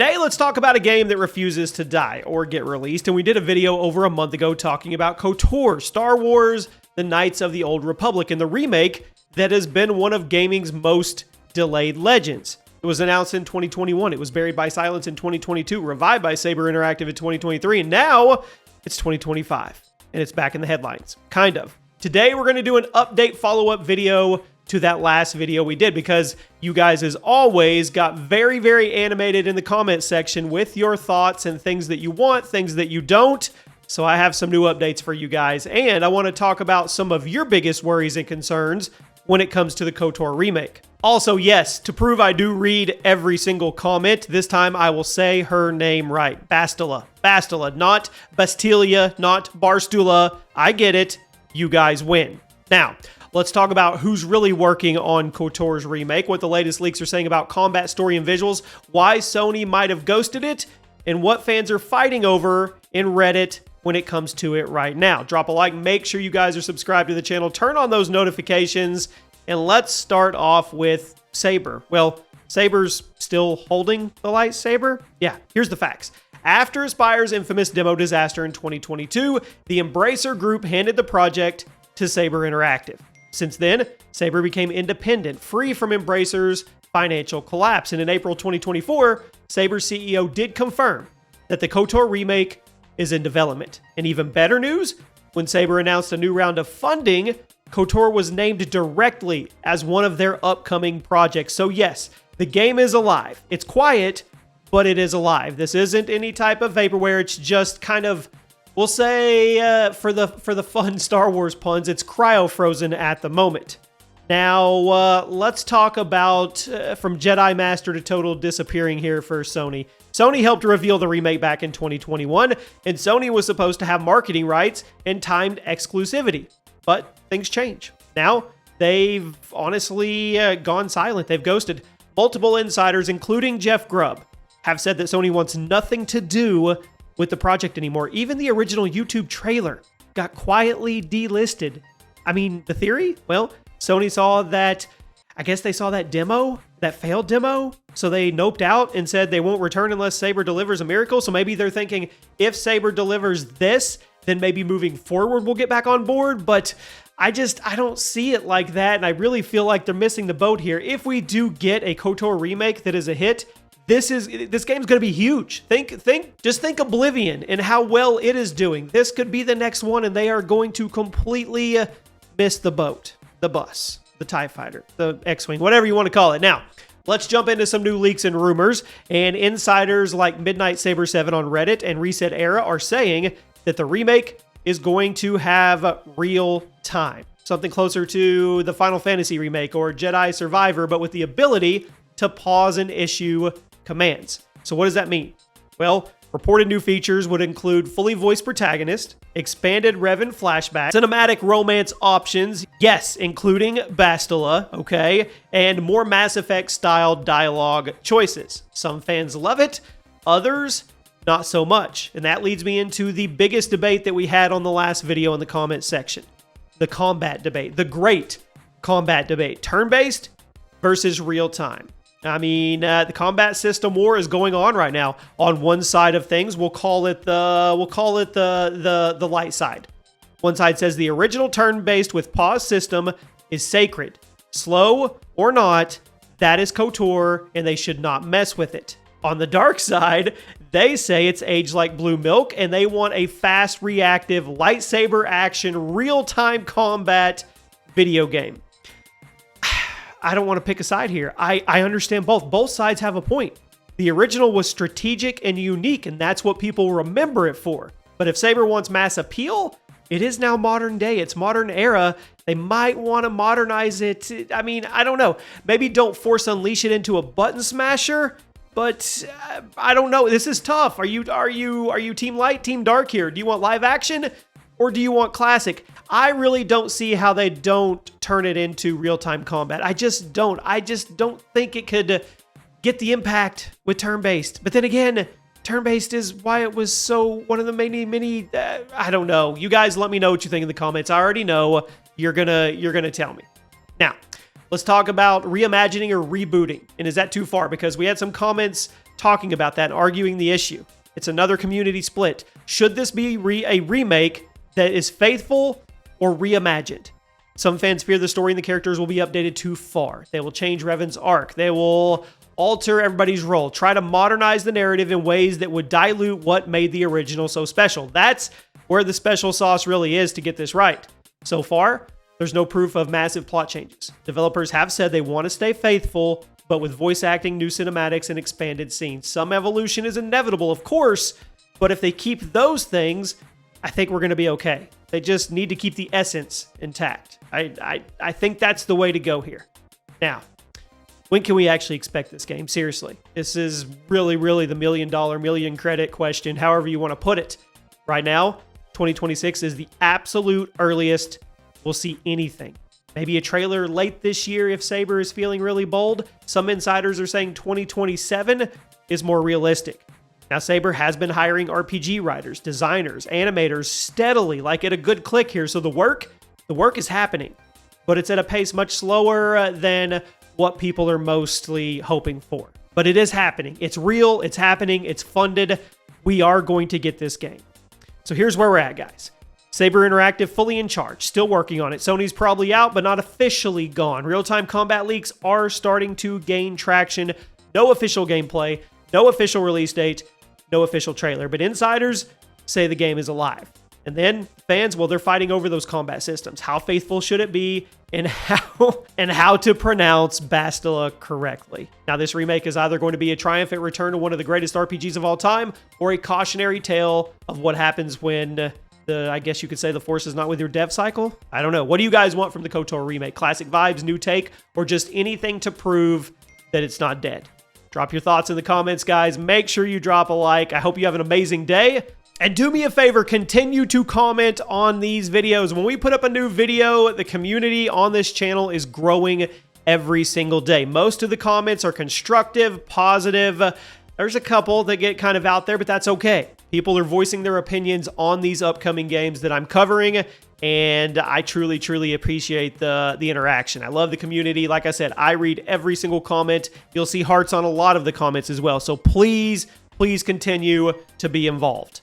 Today, let's talk about a game that refuses to die or get released, and we did a video over a month ago talking about KOTOR, Star Wars, the Knights of the Old Republic, and the remake that has been one of gaming's most delayed legends. It was announced in 2021, it was buried by silence in 2022, revived by Saber Interactive in 2023, and now it's 2025, and it's back in the headlines, kind of. Today, we're going to do an update follow-up video to that last video we did because you guys, as always, got very, very animated in the comment section with your thoughts and things that you want, things that you don't. So I have some new updates for you guys, and I want to talk about some of your biggest worries and concerns when it comes to the KOTOR remake. Also, yes, to prove I do read every single comment, this time I will say her name right. Bastila. Bastila, not Bastilia, not Barstula. I get it. You guys win. Now, let's talk about who's really working on KOTOR's remake, what the latest leaks are saying about combat, story, and visuals, why Sony might have ghosted it, and what fans are fighting over in Reddit when it comes to it right now. Drop a like, make sure you guys are subscribed to the channel, turn on those notifications, and let's start off with Saber. Well, Saber's still holding the lightsaber? Yeah, here's the facts. After Aspyr's infamous demo disaster in 2022, the Embracer Group handed the project to Saber Interactive. Since then, Saber became independent, free from Embracer's financial collapse. And in April 2024, Saber's CEO did confirm that the KOTOR remake is in development. And even better news, when Saber announced a new round of funding, KOTOR was named directly as one of their upcoming projects. So yes, the game is alive. It's quiet, but it is alive. This isn't any type of vaporware. It's just kind of, we'll say, for the fun Star Wars puns, it's cryo-frozen at the moment. Now, let's talk about from Jedi Master to total disappearing here for Sony. Sony helped reveal the remake back in 2021, and Sony was supposed to have marketing rights and timed exclusivity. But things change. Now, they've honestly gone silent. They've ghosted. Multiple insiders, including Jeff Grubb, have said that Sony wants nothing to do with the project anymore. Even the original YouTube trailer got quietly delisted. I mean, the theory? Well, Sony saw that, I guess they saw that demo, that failed demo, so they noped out and said they won't return unless Saber delivers a miracle. So maybe they're thinking if Saber delivers this, then maybe moving forward we'll get back on board. But I don't see it like that, and I really feel like they're missing the boat here. If we do get a KOTOR remake that is a hit, this game's going to be huge. Just think Oblivion and how well it is doing. This could be the next one, and they are going to completely miss the boat, the bus, the TIE Fighter, the X-Wing, whatever you want to call it. Now, let's jump into some new leaks and rumors. And insiders like Midnight Saber 7 on Reddit and Reset Era are saying that the remake is going to have real time. Something closer to the Final Fantasy remake or Jedi Survivor, but with the ability to pause and issue commands. So what does that mean? Well, reported new features would include fully voiced protagonist, expanded Revan flashback, cinematic romance options, yes, including Bastila, okay, and more Mass Effect style dialogue choices. Some fans love it, others not so much. And that leads me into the biggest debate that we had on the last video in the comment section. The combat debate, the great combat debate, turn-based versus real-time. I mean, the combat system war is going on right now. On one side of things, we'll call it the light side. One side says the original turn-based with pause system is sacred. Slow or not, that is KOTOR, and they should not mess with it. On the dark side, they say it's aged like blue milk, and they want a fast, reactive, lightsaber action, real-time combat video game. I don't want to pick a side here. I understand both. Both sides have a point. The original was strategic and unique, and that's what people remember it for. But if Saber wants mass appeal, it is now modern day. It's modern era. They might want to modernize it. I mean, I don't know. Maybe don't force unleash it into a button smasher, but I don't know. This is tough. Are you team light, team dark here? Do you want live action or do you want classic? I really don't see how they don't turn it into real-time combat. I just don't think it could get the impact with turn-based. But then again, turn-based is why it was so one of the many, I don't know. You guys let me know what you think in the comments. I already know you're gonna tell me. Now, let's talk about reimagining or rebooting. And is that too far? Because we had some comments talking about that and arguing the issue. It's another community split. Should this be a remake that is faithful or reimagined? Some fans fear the story and the characters will be updated too far. They will change Revan's arc. They will alter everybody's role, try to modernize the narrative in ways that would dilute what made the original so special. That's where the special sauce really is to get this right. So far, there's no proof of massive plot changes. Developers have said they want to stay faithful, but with voice acting, new cinematics, and expanded scenes. Some evolution is inevitable, of course, but if they keep those things, I think we're going to be okay. They just need to keep the essence intact. I think that's the way to go here. Now, when can we actually expect this game? Seriously, this is really the million credit question, however you want to put it. Right now, 2026 is the absolute earliest we'll see anything. Maybe a trailer late this year if Saber is feeling really bold. Some insiders are saying 2027 is more realistic. Now, Saber has been hiring RPG writers, designers, animators steadily, like at a good click here. So the work is happening, but it's at a pace much slower than what people are mostly hoping for. But it is happening. It's real. It's happening. It's funded. We are going to get this game. So here's where we're at, guys. Saber Interactive fully in charge, still working on it. Sony's probably out, but not officially gone. Real-time combat leaks are starting to gain traction. No official gameplay, no official release date, no official trailer, but insiders say the game is alive. And then fans, well, they're fighting over those combat systems. How faithful should it be, and how to pronounce Bastila correctly. Now, this remake is either going to be a triumphant return to one of the greatest RPGs of all time, or a cautionary tale of what happens when I guess you could say the force is not with your dev cycle. I don't know. What do you guys want from the KOTOR remake? Classic vibes, new take, or just anything to prove that it's not dead? Drop your thoughts in the comments, guys. Make sure you drop a like. I hope you have an amazing day. And do me a favor, continue to comment on these videos. When we put up a new video, the community on this channel is growing every single day. Most of the comments are constructive, positive. There's a couple that get kind of out there, but that's okay. People are voicing their opinions on these upcoming games that I'm covering, and I truly appreciate the interaction. I love the community. Like I said, I read every single comment. You'll see hearts on a lot of the comments as well. So please continue to be involved.